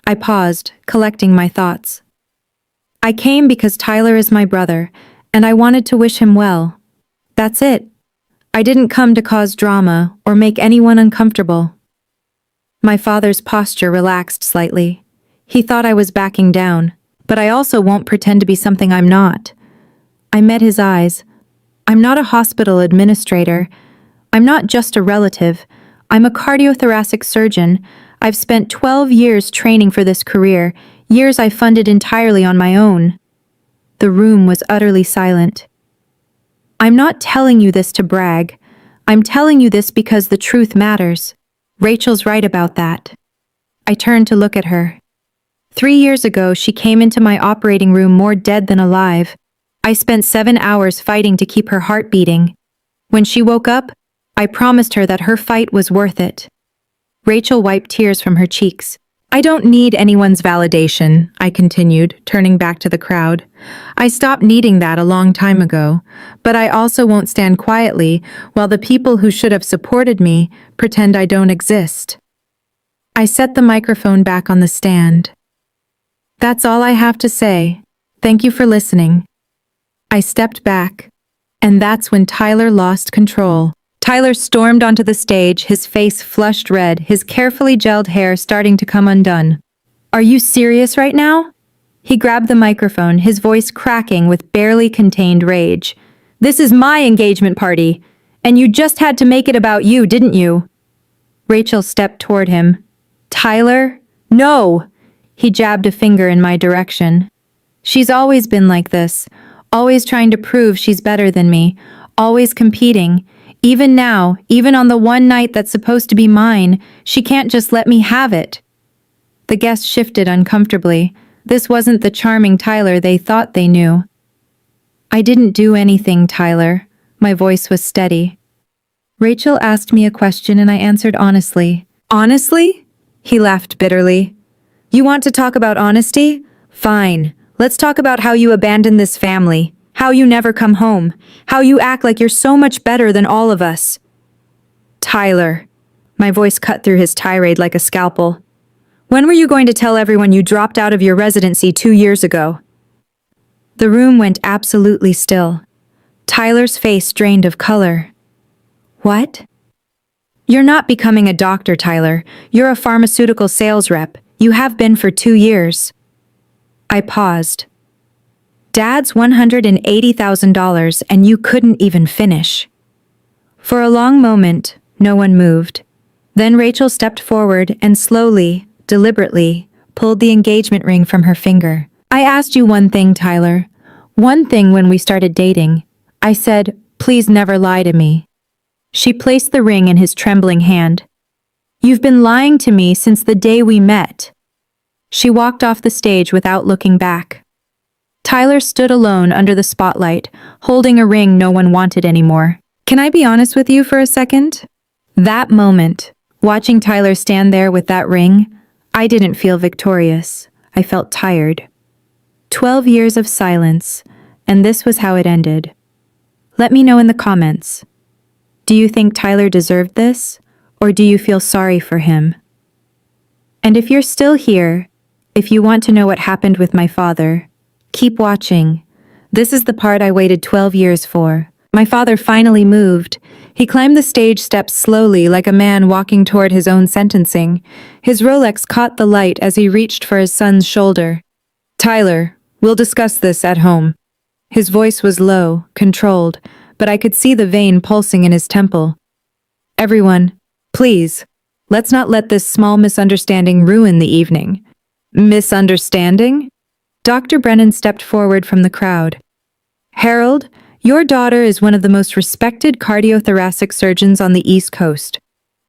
I paused, collecting my thoughts. I came because Tyler is my brother, and I wanted to wish him well. That's it. I didn't come to cause drama or make anyone uncomfortable. My father's posture relaxed slightly. He thought I was backing down, but I also won't pretend to be something I'm not. I met his eyes. I'm not a hospital administrator. I'm not just a relative. I'm a cardiothoracic surgeon. I've spent 12 years training for this career, years I funded entirely on my own. The room was utterly silent. I'm not telling you this to brag. I'm telling you this because the truth matters. Rachel's right about that. I turned to look at her. 3 years ago, she came into my operating room more dead than alive. I spent 7 hours fighting to keep her heart beating. When she woke up, I promised her that her fight was worth it. Rachel wiped tears from her cheeks. I don't need anyone's validation, I continued, turning back to the crowd. I stopped needing that a long time ago, but I also won't stand quietly while the people who should have supported me pretend I don't exist. I set the microphone back on the stand. That's all I have to say. Thank you for listening. I stepped back, and that's when Tyler lost control. Tyler stormed onto the stage, his face flushed red, his carefully gelled hair starting to come undone. Are you serious right now? He grabbed the microphone, his voice cracking with barely contained rage. This is my engagement party, and you just had to make it about you, didn't you? Rachel stepped toward him. Tyler? No! He jabbed a finger in my direction. She's always been like this, always trying to prove she's better than me, always competing. Even now, even on the one night that's supposed to be mine, she can't just let me have it. The guests shifted uncomfortably. This wasn't the charming Tyler they thought they knew. I didn't do anything, Tyler. My voice was steady. Rachel asked me a question and I answered honestly. Honestly? He laughed bitterly. You want to talk about honesty? Fine. Let's talk about how you abandoned this family, how you never come home, how you act like you're so much better than all of us. Tyler. My voice cut through his tirade like a scalpel. When were you going to tell everyone you dropped out of your residency 2 years ago? The room went absolutely still. Tyler's face drained of color. What? You're not becoming a doctor, Tyler. You're a pharmaceutical sales rep. You have been for 2 years. I paused. Dad's $180,000 and you couldn't even finish. For a long moment, no one moved. Then Rachel stepped forward and slowly, deliberately, pulled the engagement ring from her finger. I asked you one thing, Tyler. One thing when we started dating. I said, please never lie to me. She placed the ring in his trembling hand. You've been lying to me since the day we met. She walked off the stage without looking back. Tyler stood alone under the spotlight, holding a ring no one wanted anymore. Can I be honest with you for a second? That moment, watching Tyler stand there with that ring, I didn't feel victorious. I felt tired. 12 years of silence, and this was how it ended. Let me know in the comments. Do you think Tyler deserved this, or do you feel sorry for him? And if you're still here, if you want to know what happened with my father, keep watching. This is the part I waited 12 years for. My father finally moved. He climbed the stage steps slowly like a man walking toward his own sentencing. His Rolex caught the light as he reached for his son's shoulder. Tyler, we'll discuss this at home. His voice was low, controlled, but I could see the vein pulsing in his temple. Everyone, please, let's not let this small misunderstanding ruin the evening. Misunderstanding? Dr. Brennan stepped forward from the crowd. Harold, your daughter is one of the most respected cardiothoracic surgeons on the East Coast.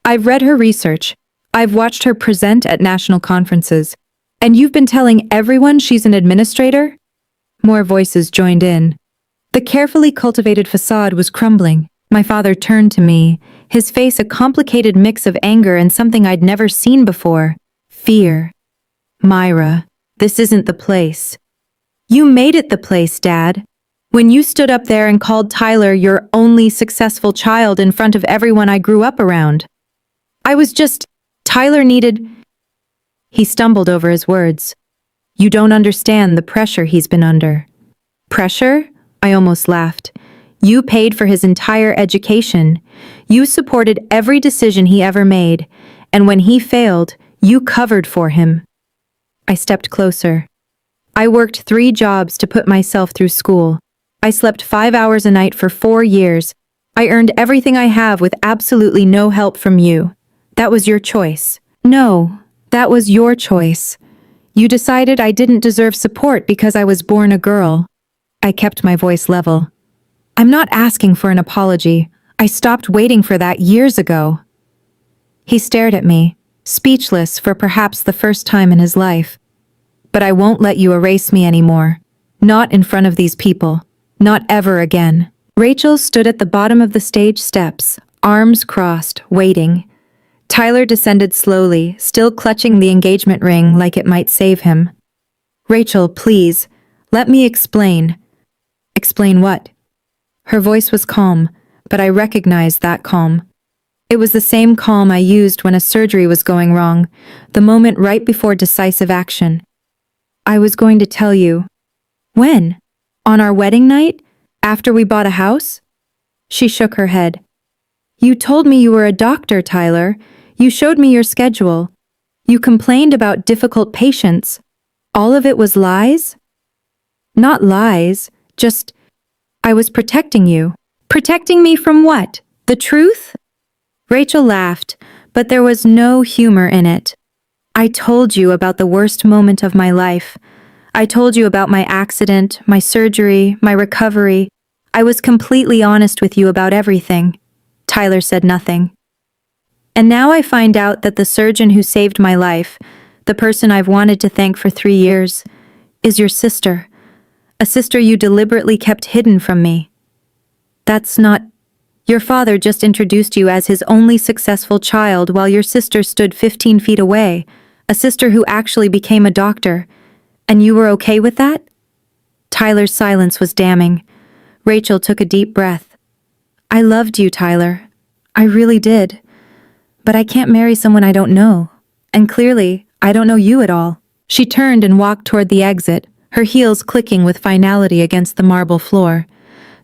I've read her research. I've watched her present at national conferences. And you've been telling everyone she's an administrator? More voices joined in. The carefully cultivated facade was crumbling. My father turned to me, his face a complicated mix of anger and something I'd never seen before. Fear. Myra, this isn't the place. You made it the place, Dad. When you stood up there and called Tyler your only successful child in front of everyone I grew up around. Tyler needed... He stumbled over his words. You don't understand the pressure he's been under. Pressure? I almost laughed. You paid for his entire education. You supported every decision he ever made. And when he failed, you covered for him. I stepped closer. I worked 3 jobs to put myself through school. I slept 5 hours a night for 4 years. I earned everything I have with absolutely no help from you. That was your choice. No, that was your choice. You decided I didn't deserve support because I was born a girl. I kept my voice level. I'm not asking for an apology. I stopped waiting for that years ago. He stared at me, speechless for perhaps the first time in his life. But I won't let you erase me anymore. Not in front of these people. Not ever again. Rachel stood at the bottom of the stage steps, arms crossed, waiting. Tyler descended slowly, still clutching the engagement ring like it might save him. Rachel, please, let me explain. Explain what? Her voice was calm, but I recognized that calm. It was the same calm I used when a surgery was going wrong, the moment right before decisive action. I was going to tell you. When? On our wedding night? After we bought a house? She shook her head. You told me you were a doctor, Tyler. You showed me your schedule. You complained about difficult patients. All of it was lies? Not lies, just... I was protecting you. Protecting me from what? The truth? Rachel laughed, but there was no humor in it. I told you about the worst moment of my life. I told you about my accident, my surgery, my recovery. I was completely honest with you about everything. Tyler said nothing. And now I find out that the surgeon who saved my life, the person I've wanted to thank for 3 years, is your sister. A sister you deliberately kept hidden from me. That's not... Your father just introduced you as his only successful child while your sister stood 15 feet away, a sister who actually became a doctor. And you were okay with that? Tyler's silence was damning. Rachel took a deep breath. I loved you, Tyler. I really did. But I can't marry someone I don't know. And clearly, I don't know you at all. She turned and walked toward the exit, her heels clicking with finality against the marble floor.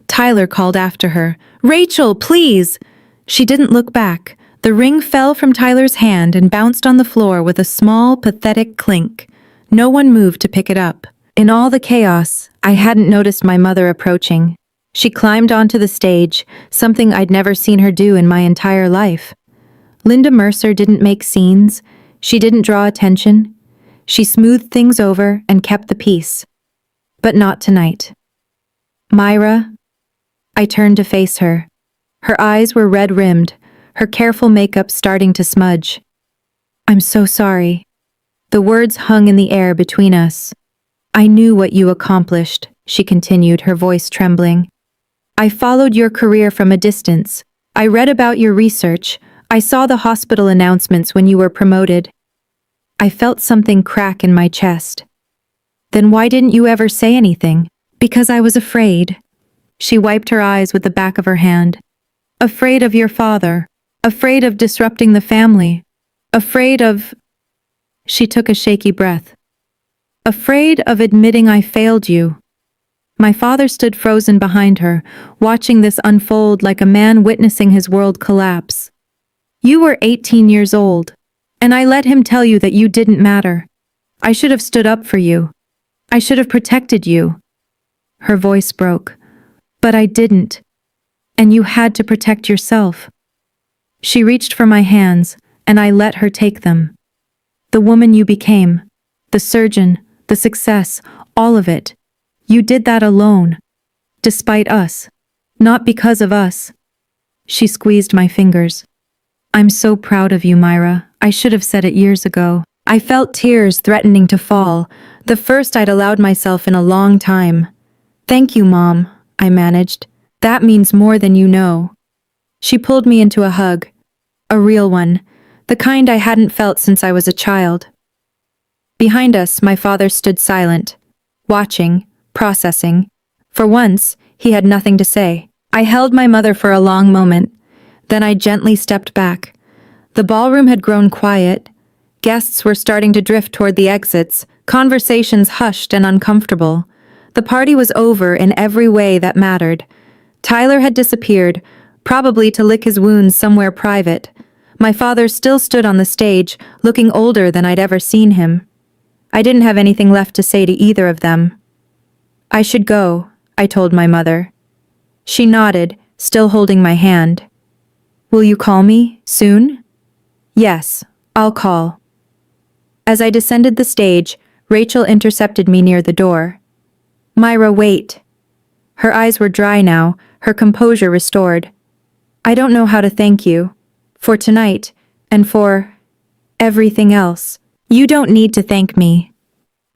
Tyler called after her. Rachel, please! She didn't look back. The ring fell from Tyler's hand and bounced on the floor with a small, pathetic clink. No one moved to pick it up. In all the chaos, I hadn't noticed my mother approaching. She climbed onto the stage, something I'd never seen her do in my entire life. Linda Mercer didn't make scenes. She didn't draw attention. She smoothed things over and kept the peace. But not tonight. Myra. I turned to face her. Her eyes were red-rimmed, her careful makeup starting to smudge. I'm so sorry. The words hung in the air between us. I knew what you accomplished, she continued, her voice trembling. I followed your career from a distance. I read about your research. I saw the hospital announcements when you were promoted. I felt something crack in my chest. Then why didn't you ever say anything? Because I was afraid. She wiped her eyes with the back of her hand. Afraid of your father. Afraid of disrupting the family. Afraid of... She took a shaky breath. Afraid of admitting I failed you. My father stood frozen behind her, watching this unfold like a man witnessing his world collapse. You were 18 years old, and I let him tell you that you didn't matter. I should have stood up for you. I should have protected you. Her voice broke. But I didn't. And you had to protect yourself. She reached for my hands, and I let her take them. The woman you became, the surgeon, the success, all of it. You did that alone. Despite us. Not because of us. She squeezed my fingers. I'm so proud of you, Myra. I should have said it years ago. I felt tears threatening to fall, the first I'd allowed myself in a long time. Thank you, Mom, I managed. That means more than you know. She pulled me into a hug. A real one. The kind I hadn't felt since I was a child. Behind us, my father stood silent. Watching, processing. For once, he had nothing to say. I held my mother for a long moment. Then I gently stepped back. The ballroom had grown quiet. Guests were starting to drift toward the exits, conversations hushed and uncomfortable. The party was over in every way that mattered. Tyler had disappeared, probably to lick his wounds somewhere private. My father still stood on the stage, looking older than I'd ever seen him. I didn't have anything left to say to either of them. I should go, I told my mother. She nodded, still holding my hand. Will you call me, soon? Yes, I'll call. As I descended the stage, Rachel intercepted me near the door. Myra, wait. Her eyes were dry now, her composure restored. I don't know how to thank you. For tonight, and for everything else. You don't need to thank me.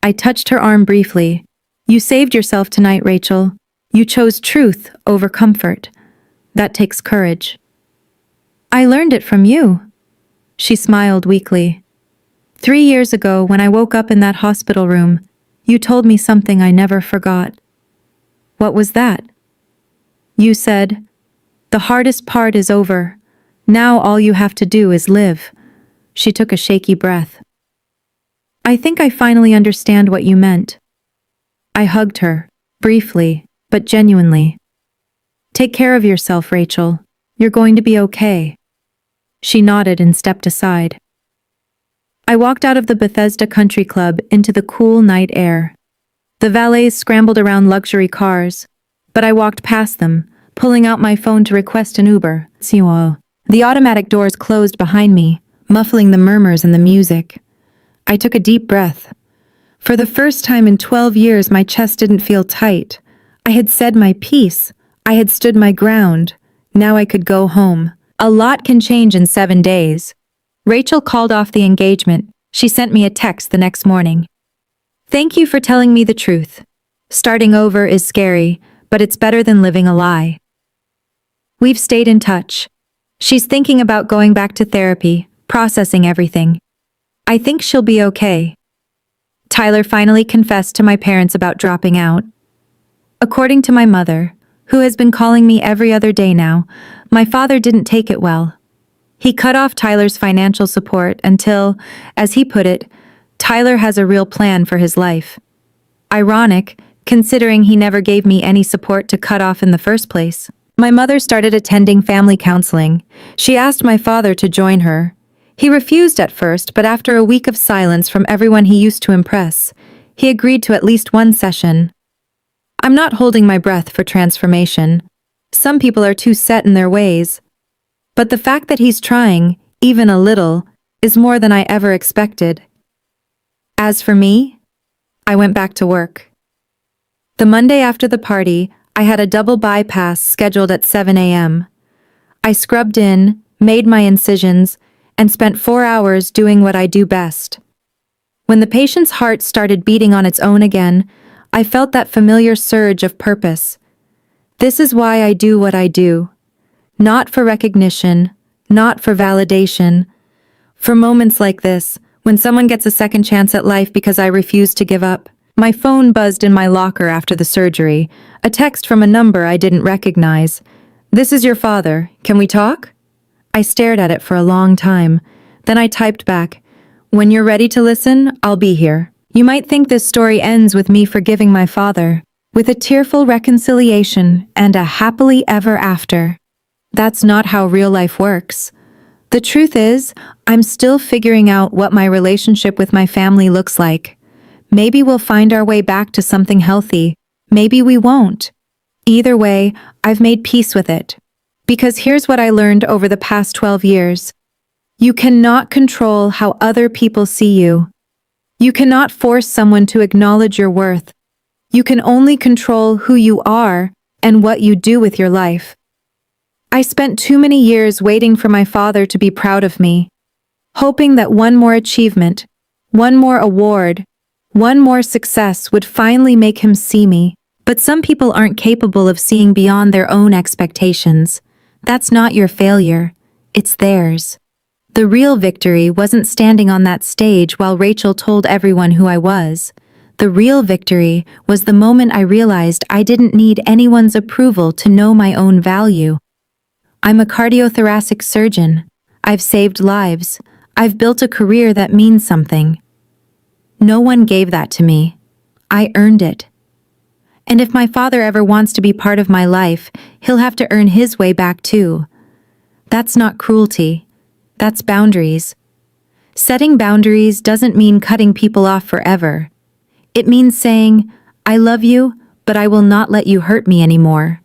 I touched her arm briefly. You saved yourself tonight, Rachel. You chose truth over comfort. That takes courage. I learned it from you. She smiled weakly. 3 years ago, when I woke up in that hospital room, you told me something I never forgot. What was that? You said, the hardest part is over. Now all you have to do is live. She took a shaky breath. I think I finally understand what you meant. I hugged her, briefly, but genuinely. Take care of yourself, Rachel. You're going to be okay. She nodded and stepped aside. I walked out of the Bethesda Country Club into the cool night air. The valets scrambled around luxury cars, but I walked past them, pulling out my phone to request an Uber. The automatic doors closed behind me, muffling the murmurs and the music. I took a deep breath. For the first time in 12 years, my chest didn't feel tight. I had said my piece. I had stood my ground. Now I could go home. A lot can change in 7 days. Rachel called off the engagement. She sent me a text the next morning. Thank you for telling me the truth. Starting over is scary, but it's better than living a lie. We've stayed in touch. She's thinking about going back to therapy, processing everything. I think she'll be okay. Tyler finally confessed to my parents about dropping out. According to my mother, who has been calling me every other day now, my father didn't take it well. He cut off Tyler's financial support until, as he put it, Tyler has a real plan for his life. Ironic, considering he never gave me any support to cut off in the first place. My mother started attending family counseling. She asked my father to join her. He refused at first, but after a week of silence from everyone he used to impress, he agreed to at least one session. I'm not holding my breath for transformation. Some people are too set in their ways. But the fact that he's trying, even a little, is more than I ever expected. As for me, I went back to work. The Monday after the party, I had a double bypass scheduled at 7 a.m. I scrubbed in, made my incisions, and spent 4 hours doing what I do best. When the patient's heart started beating on its own again, I felt that familiar surge of purpose. This is why I do what I do. Not for recognition, not for validation. For moments like this, when someone gets a second chance at life because I refuse to give up. My phone buzzed in my locker after the surgery, a text from a number I didn't recognize. "This is your father. Can we talk?" I stared at it for a long time. Then I typed back, "When you're ready to listen, I'll be here." You might think this story ends with me forgiving my father, with a tearful reconciliation and a happily ever after. That's not how real life works. The truth is, I'm still figuring out what my relationship with my family looks like. Maybe we'll find our way back to something healthy. Maybe we won't. Either way, I've made peace with it. Because here's what I learned over the past 12 years. You cannot control how other people see you. You cannot force someone to acknowledge your worth. You can only control who you are and what you do with your life. I spent too many years waiting for my father to be proud of me, hoping that one more achievement, one more award, one more success would finally make him see me. But some people aren't capable of seeing beyond their own expectations. That's not your failure, it's theirs. The real victory wasn't standing on that stage while Rachel told everyone who I was. The real victory was the moment I realized I didn't need anyone's approval to know my own value. I'm a cardiothoracic surgeon. I've saved lives. I've built a career that means something. No one gave that to me. I earned it. And if my father ever wants to be part of my life, he'll have to earn his way back too. That's not cruelty. That's boundaries. Setting boundaries doesn't mean cutting people off forever. It means saying, "I love you, but I will not let you hurt me anymore."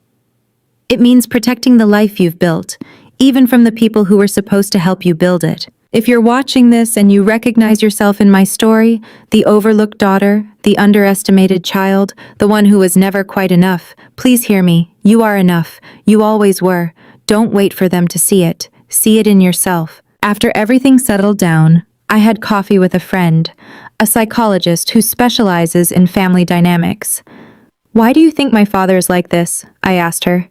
It means protecting the life you've built, even from the people who were supposed to help you build it. If you're watching this and you recognize yourself in my story, the overlooked daughter, the underestimated child, the one who was never quite enough, please hear me. You are enough. You always were. Don't wait for them to see it. See it in yourself. After everything settled down, I had coffee with a friend, a psychologist who specializes in family dynamics. "Why do you think my father is like this?" I asked her.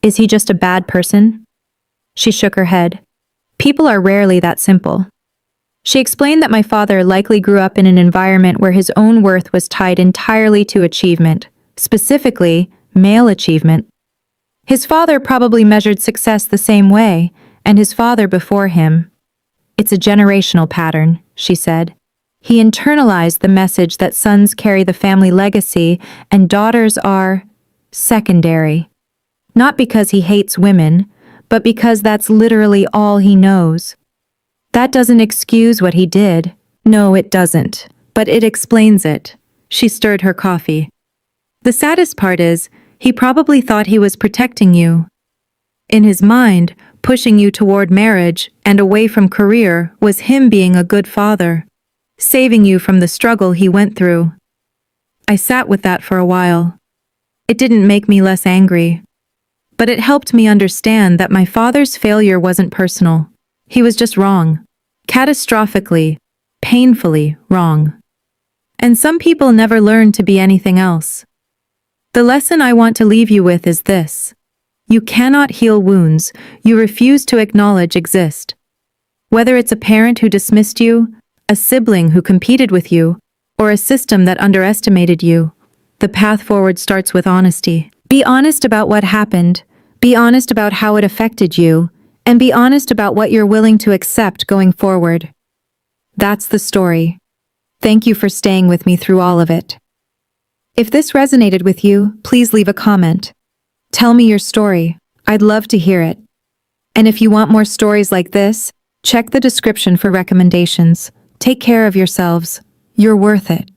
"Is he just a bad person?" She shook her head. "People are rarely that simple." She explained that my father likely grew up in an environment where his own worth was tied entirely to achievement, specifically, male achievement. His father probably measured success the same way, and his father before him. "It's a generational pattern," she said. "He internalized the message that sons carry the family legacy and daughters are secondary. Not because he hates women, but because that's literally all he knows. That doesn't excuse what he did. No, it doesn't. But it explains it." She stirred her coffee. "The saddest part is, he probably thought he was protecting you. In his mind, pushing you toward marriage and away from career was him being a good father, saving you from the struggle he went through." I sat with that for a while. It didn't make me less angry. but it helped me understand that my father's failure wasn't personal. He was just wrong. Catastrophically, painfully wrong. And some people never learn to be anything else. The lesson I want to leave you with is this. You cannot heal wounds you refuse to acknowledge exist. Whether it's a parent who dismissed you, a sibling who competed with you, or a system that underestimated you, the path forward starts with honesty. Be honest about what happened, be honest about how it affected you, and be honest about what you're willing to accept going forward. That's the story. Thank you for staying with me through all of it. If this resonated with you, please leave a comment. Tell me your story. I'd love to hear it. And if you want more stories like this, check the description for recommendations. Take care of yourselves. You're worth it.